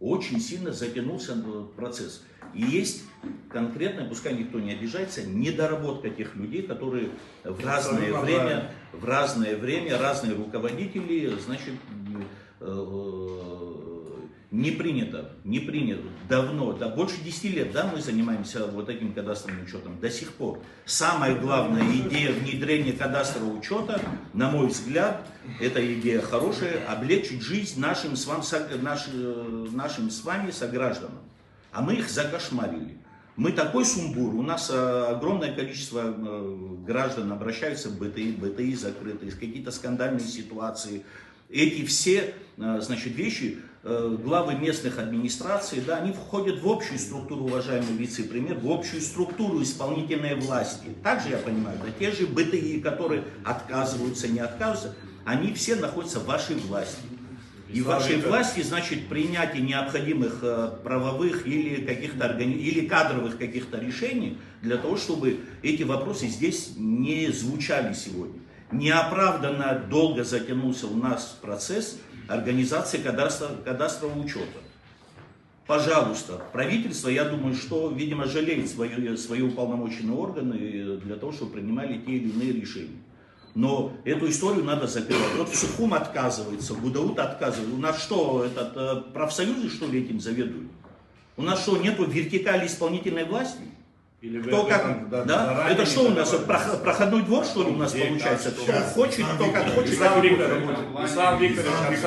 очень сильно затянулся процесс. И есть конкретно, пускай никто не обижается, недоработка тех людей, которые в разное время, разные руководители, значит, не принято, давно, да, больше 10 лет, да, мы занимаемся вот этим кадастровым учетом, до сих пор. Самая главная идея внедрения кадастрового учета, на мой взгляд, эта идея хорошая, облегчить жизнь нашим с вами согражданам. А мы их закошмарили. Мы такой сумбур, у нас огромное количество граждан обращаются в БТИ закрытые, какие-то скандальные ситуации. Эти все, значит, вещи, главы местных администраций, да, они входят в общую структуру, уважаемый вице-премьер, в общую структуру исполнительной власти. Также я понимаю, да, те же БТИ, которые отказываются, не отказываются, они все находятся в вашей власти. И в вашей власти, значит, принятие необходимых правовых или или кадровых каких-то решений для того, чтобы эти вопросы здесь не звучали сегодня. Неоправданно долго затянулся у нас процесс организации кадастрового учета. Пожалуйста, правительство, я думаю, что, видимо, жалеет свои уполномоченные органы для того, чтобы принимали те или иные решения. Но эту историю надо закрывать. Вот Сухум отказывается, Гудаут отказывается. У нас что, профсоюзы, что ли, этим заведуют? У нас что, нету вертикали исполнительной власти? Или кто как, да? Это что у нас, проходной двор, что ли, у нас получается? Кто хочет, кто как хочет. Ислам Викторович,